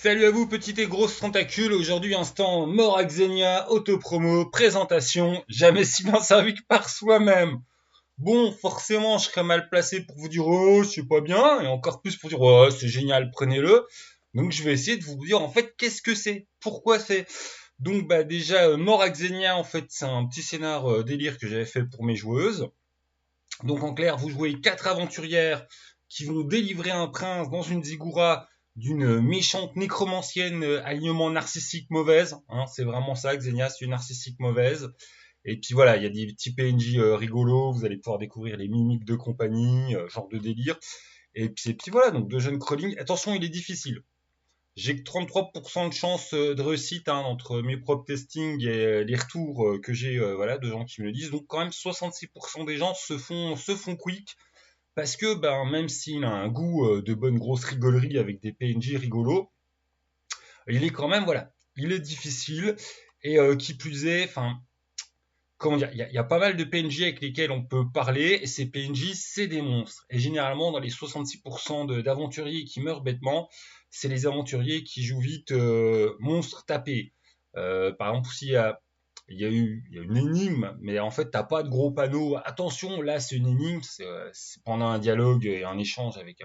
Salut à vous, petites et grosses tentacules. Aujourd'hui, instant mort Xenia, autopromo, présentation. Jamais si bien servi que par soi-même. Bon, forcément, je serais mal placé pour vous dire oh, c'est pas bien, et encore plus pour dire oh, c'est génial, prenez-le. Donc, je vais essayer de vous dire en fait qu'est-ce que c'est, pourquoi c'est. Donc, bah déjà, mort Xenia, en fait, c'est un petit scénar délire que j'avais fait pour mes joueuses. Donc en clair, vous jouez quatre aventurières qui vont délivrer un prince dans une ziggoura d'une méchante nécromancienne alignement narcissique mauvaise. Hein, c'est vraiment ça, Xenia, c'est une narcissique mauvaise. Et puis voilà, il y a des petits PNJ rigolos, vous allez pouvoir découvrir les mimiques de compagnie, genre de délire. Et puis voilà, donc de jeunes crawling. Attention, il est difficile. J'ai que 33% de chance de réussite hein, entre mes propres testings et les retours que j'ai voilà, de gens qui me le disent. Donc quand même 66% des gens se font quick parce que ben, même s'il a un goût de bonne grosse rigolerie avec des PNJ rigolos, il est quand même voilà, il est difficile et qui plus est, enfin comment dire, il y a pas mal de PNJ avec lesquels on peut parler et ces PNJ c'est des monstres et généralement dans les 66% d'aventuriers qui meurent bêtement, c'est les aventuriers qui jouent vite monstres tapés. Par exemple, s'il y a il y a une énigme, mais en fait, t'as pas de gros panneau. Attention, là, c'est une énigme. C'est pendant un dialogue et un échange avec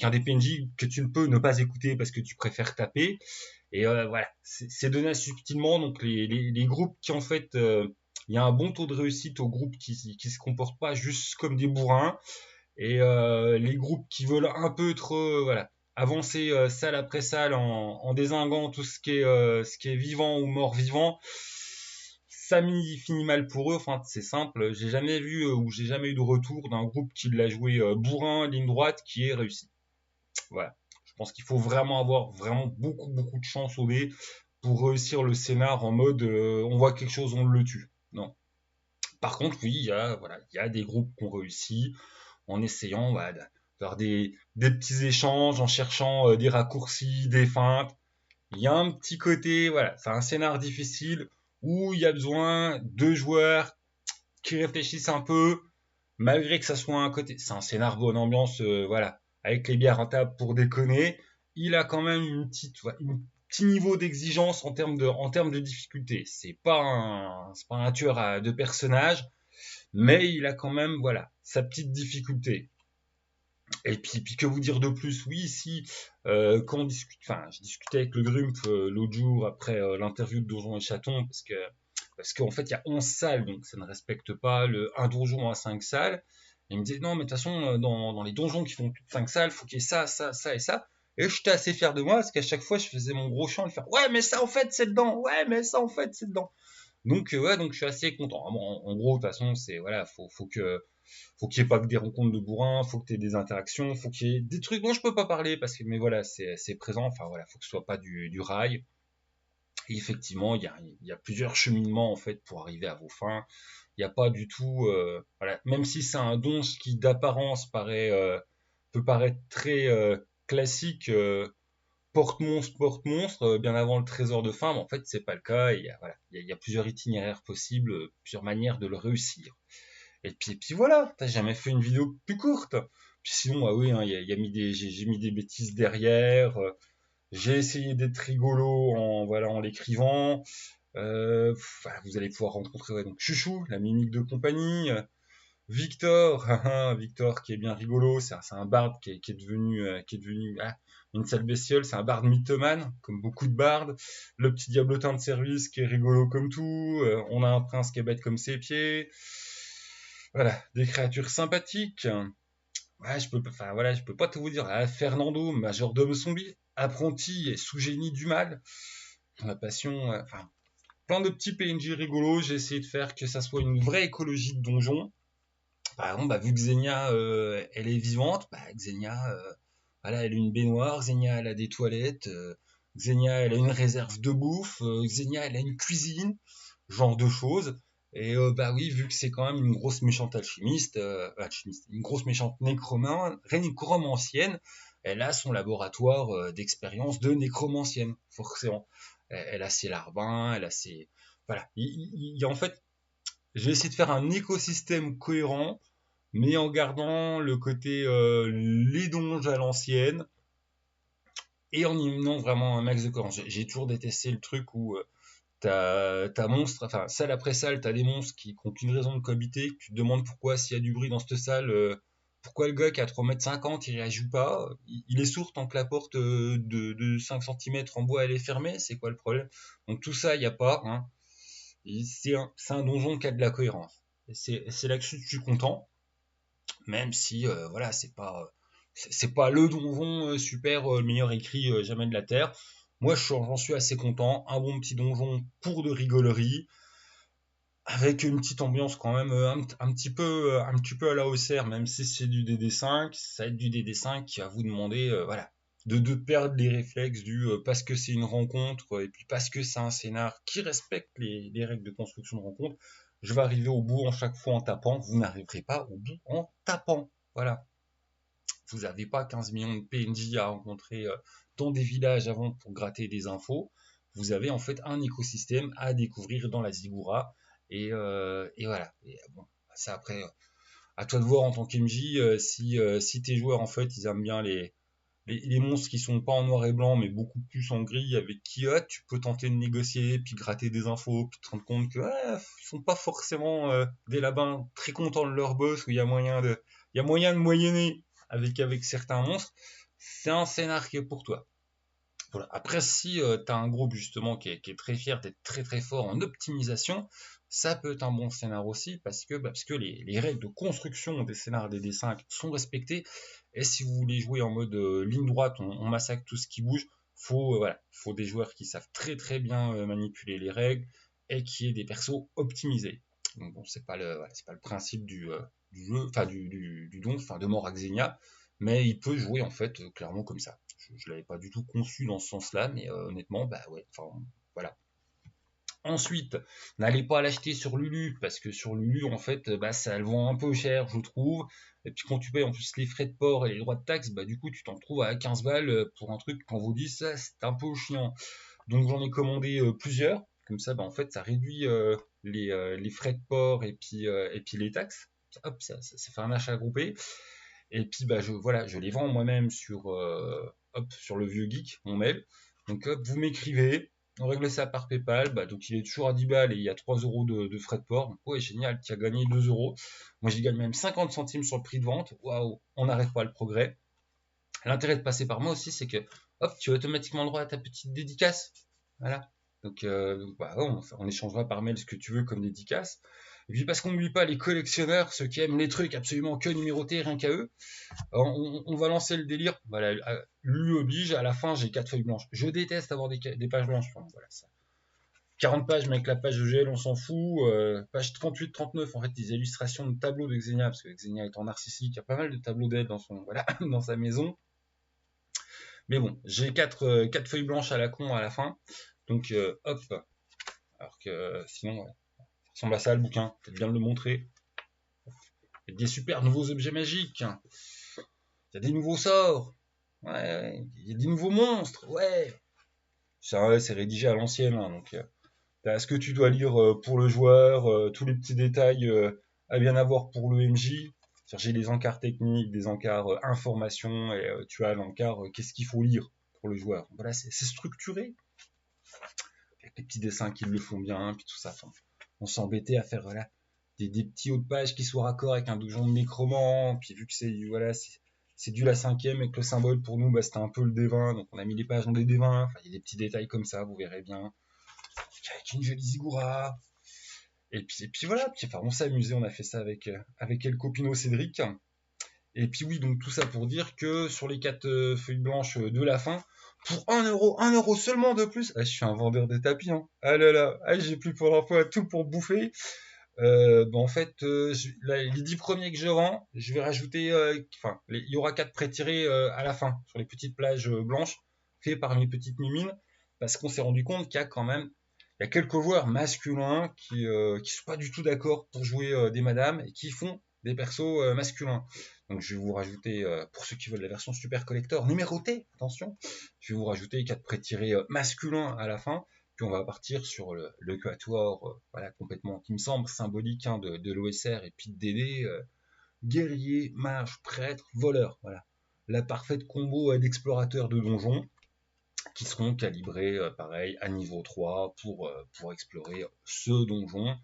un des PNJ que tu ne peux ne pas écouter parce que tu préfères taper. Et voilà, c'est donné subtilement. Donc, les groupes qui, en fait, il y a un bon taux de réussite aux groupes qui se comportent pas juste comme des bourrins. Et les groupes qui veulent un peu trop, voilà, avancer salle après salle en dézinguant tout ce qui est vivant ou mort vivant, ça finit mal pour eux. Enfin, c'est simple. J'ai jamais vu ou j'ai jamais eu de retour d'un groupe qui l'a joué bourrin, ligne droite, qui est réussi. Voilà. Je pense qu'il faut vraiment avoir vraiment beaucoup de chance au dé pour réussir le scénar en mode on voit quelque chose, on le tue. Non. Par contre, oui, il y a des groupes qui ont réussi en essayant voilà, de faire des petits échanges, en cherchant des raccourcis, des feintes. Il y a un petit côté, voilà, c'est un scénar difficile où il y a besoin de joueurs qui réfléchissent un peu, malgré que ça soit un côté, c'est un scénar bonne ambiance, voilà, avec les bières à table pour déconner. Il a quand même un petit niveau d'exigence en termes de difficulté. C'est pas un tueur de personnages, mais il a quand même, voilà, sa petite difficulté. Et puis que vous dire de plus? Oui, si quand on discute, enfin, j'ai discuté avec le Grump l'autre jour après l'interview de Donjons et Chatons parce qu'en fait il y a 11 salles donc ça ne respecte pas le un donjon à 5 salles. Et il me disait non mais de toute façon dans les donjons qui font plus de 5 salles, faut qu'il y ait ça et ça. Et j'étais assez fier de moi parce qu'à chaque fois je faisais mon gros chant et faire ouais mais ça en fait c'est dedans, ouais mais ça en fait c'est dedans. Donc ouais donc je suis assez content. En gros de toute façon c'est voilà faut qu'il y ait pas que des rencontres de bourrins, faut que tu aies des interactions, faut qu'il y ait des trucs dont je peux pas parler parce que mais voilà, c'est présent, enfin voilà, faut que ce soit pas du rail. Et effectivement, il y a plusieurs cheminements en fait pour arriver à vos fins. Il n'y a pas du tout voilà, même si c'est un donge qui d'apparence peut paraître très classique porte-monstre bien avant le trésor de fin, mais en fait c'est pas le cas, il y a plusieurs itinéraires possibles, plusieurs manières de le réussir. Et puis voilà, t'as jamais fait une vidéo plus courte. Puis sinon, ah oui, hein, y a mis j'ai mis des bêtises derrière. J'ai essayé d'être rigolo en, voilà, en l'écrivant. Voilà, vous allez pouvoir rencontrer ouais, donc Chouchou, la mimique de compagnie. Victor, Victor qui est bien rigolo. C'est un barde qui est devenu une sale bestiole. C'est un barde mythomane, comme beaucoup de bardes. Le petit diablotin de service qui est rigolo comme tout. On a un prince qui est bête comme ses pieds. Voilà, des créatures sympathiques. Ouais, enfin voilà, je peux pas tout vous dire. Ah, Fernando, majordome zombie, apprenti et sous-génie du mal. La passion, enfin, plein de petits PNJ rigolos. J'ai essayé de faire que ça soit une vraie écologie de donjon. Par exemple, bah, vu que Xenia, elle est vivante, bah, Xenia, voilà, elle a une baignoire, Xenia, elle a des toilettes, Xenia, elle a une réserve de bouffe, Xenia, elle a une cuisine, genre de choses. Et bah oui, vu que c'est quand même une grosse méchante alchimiste, une grosse méchante nécromancienne, elle a son laboratoire d'expérience de nécromancienne, forcément. Elle a ses larbins, elle a ses... Voilà. En fait, j'ai essayé de faire un écosystème cohérent, mais en gardant le côté les donges à l'ancienne, et en éliminant vraiment un max de corps. J'ai toujours détesté le truc où t'as monstre, enfin salle après salle, t'as des monstres qui n'ont aucune raison de cohabiter. Tu te demandes pourquoi, s'il y a du bruit dans cette salle, pourquoi le gars qui a 3,50 m il réagit pas. Il est sourd tant que la porte de 5 cm en bois elle est fermée, c'est quoi le problème? Donc tout ça, il n'y a pas. Hein. C'est un donjon qui a de la cohérence. C'est là-dessus que je suis content, même si voilà, c'est pas le donjon super meilleur écrit jamais de la terre. Moi, j'en suis assez content. Un bon petit donjon pour de rigolerie, avec une petite ambiance quand même un petit peu à la haussière, même si c'est du DD5, ça va être du DD5 qui va vous demander, voilà, de perdre les réflexes parce que c'est une rencontre et puis parce que c'est un scénar qui respecte les règles de construction de rencontre. Je vais arriver au bout en chaque fois en tapant. Vous n'arriverez pas au bout en tapant. Voilà. Vous n'avez pas 15 millions de PNJ à rencontrer dans des villages avant pour gratter des infos. Vous avez en fait un écosystème à découvrir dans la Ziggoura. Et voilà. Et bon, ça après, à toi de voir en tant qu'MJ si tes joueurs en fait ils aiment bien les monstres qui sont pas en noir et blanc mais beaucoup plus en gris avec qui tu peux tenter de négocier puis gratter des infos puis te rendre compte que ils sont pas forcément des labins très contents de leur boss où il y a moyen de moyenner avec certains monstres. C'est un scénar qui est pour toi. Voilà. Après, si tu as un groupe justement qui est très fier d'être très très fort en optimisation, ça peut être un bon scénar aussi parce que les règles de construction des scénars des D5 sont respectées. Et si vous voulez jouer en mode ligne droite, on massacre tout ce qui bouge, faut des joueurs qui savent très très bien manipuler les règles et qui aient des persos optimisés. Donc bon, c'est pas le principe du jeu, enfin du don, enfin de Morax Xenia, mais il peut jouer en fait clairement comme ça. Je l'avais pas du tout conçu dans ce sens-là, mais honnêtement, bah ouais, enfin voilà. Ensuite, n'allez pas l'acheter sur Lulu, parce que sur Lulu, en fait, bah ça le vend un peu cher, je trouve. Et puis quand tu payes en plus les frais de port et les droits de taxe, bah du coup tu t'en trouves à 15 balles pour un truc, quand vous dites ça, c'est un peu chiant. Donc j'en ai commandé plusieurs, comme ça, bah en fait ça réduit les frais de port et puis les taxes. Hop, ça fait un achat groupé. Et puis bah je les vends moi-même sur le vieux geek, mon mail. Donc hop, vous m'écrivez, on règle ça par PayPal, bah donc il est toujours à 10 balles et il y a 3 euros de frais de port. Donc ouais, génial, tu as gagné 2 euros. Moi j'y gagne même 50 centimes sur le prix de vente. Waouh, on n'arrête pas le progrès. L'intérêt de passer par moi aussi, c'est que hop, tu as automatiquement le droit à ta petite dédicace. Voilà. Donc, bah, on échangera par mail ce que tu veux comme dédicace. Et puis parce qu'on n'oublie pas les collectionneurs, ceux qui aiment les trucs absolument que numérotés, rien qu'à eux. On va lancer le délire. Voilà, lui oblige, à la fin j'ai 4 feuilles blanches. Je déteste avoir des pages blanches. Enfin, voilà, ça. 40 pages, mais avec la page de GL, on s'en fout. Page 38-39, en fait, des illustrations de tableaux de Xenia, parce que Xenia étant narcissique, il y a pas mal de tableaux d'aide voilà, dans sa maison. Mais bon, j'ai quatre feuilles blanches à la con à la fin. Donc, hop. Alors que sinon, ouais, ça ressemble à ça le bouquin. Peut-être bien de le montrer. Il y a des super nouveaux objets magiques. Il y a des nouveaux sorts. Ouais, il y a des nouveaux monstres. Ouais. Ça, c'est rédigé à l'ancienne. Hein, donc, t'as ce que tu dois lire pour le joueur, tous les petits détails à bien avoir pour le MJ. J'ai des encarts techniques, des encarts informations, et tu as l'encart qu'est-ce qu'il faut lire pour le joueur. Voilà, c'est structuré, avec les petits dessins qui le font bien, puis tout ça. Enfin, on s'embêtait à faire voilà, des petits hauts de page qui soient raccords avec un donjon de nécromant, puis vu que c'est du la cinquième et que le symbole pour nous, bah, c'était un peu le D20, donc on a mis les pages dans des D20, enfin, il y a des petits détails comme ça, vous verrez bien, avec une jolie Ziggoura. Et puis voilà, puis, enfin, on s'est amusé, on a fait ça avec El Copino Cédric. Et puis oui, donc tout ça pour dire que sur les 4 feuilles blanches de la fin, pour 1 euro seulement de plus, je suis un vendeur de tapis, hein. Ah là là, j'ai plus pour l'emploi, tout pour bouffer. En fait, les 10 premiers que je vends, je vais rajouter, il y aura 4 prêts-tirés à la fin, sur les petites plages blanches, faits par mes petites mimines, parce qu'on s'est rendu compte qu'il y a quand même, il y a quelques joueurs masculins qui sont pas du tout d'accord pour jouer des madames et qui font des persos masculins. Donc je vais vous rajouter, pour ceux qui veulent la version super collector numérotée, attention, je vais vous rajouter 4 prêts-tirés masculins à la fin. Puis on va partir sur le quatuor, voilà, complètement, qui me semble symbolique hein, de l'OSR et puis de DD, guerrier, mage, prêtre, voleur, voilà. La parfaite combo d'explorateur de donjon. qui seront calibrés, pareil, à niveau 3 pour explorer ce donjon.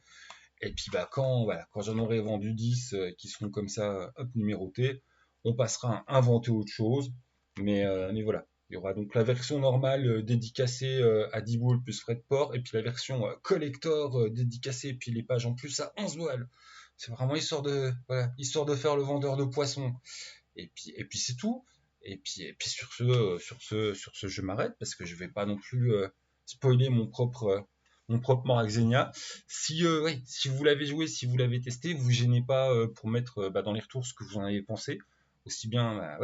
Et puis bah quand j'en aurai vendu 10 qui seront comme ça, hop, numérotés, on passera à inventer autre chose. Mais voilà. Il y aura donc la version normale dédicacée à 10 boules plus frais de port, et puis la version collector dédicacée, et puis les pages en plus à 11 balles. C'est vraiment histoire de faire le vendeur de poissons. Et puis c'est tout. Et puis sur ce, je m'arrête parce que je vais pas non plus spoiler mon propre Morax Xenia. Si vous l'avez joué, si vous l'avez testé, vous gênez pas pour mettre dans les retours ce que vous en avez pensé. Aussi bien,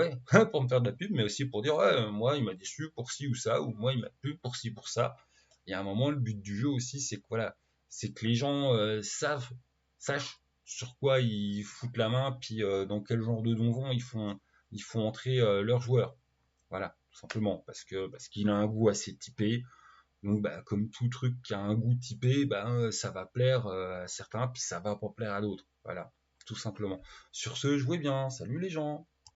pour me faire de la pub, mais aussi pour dire, ouais, moi, il m'a déçu pour ci ou ça, ou moi, il m'a plu pour ci, pour ça. Et à un moment, le but du jeu aussi, c'est que, voilà, c'est que les gens sachent sur quoi ils foutent la main, puis dans quel genre de donjon ils font entrer leurs joueurs. Voilà, tout simplement, parce qu'il a un goût assez typé. Donc, comme tout truc qui a un goût typé, ça va plaire à certains, puis ça va pas plaire à d'autres. Voilà, tout simplement. Sur ce, jouez bien. Salut les gens.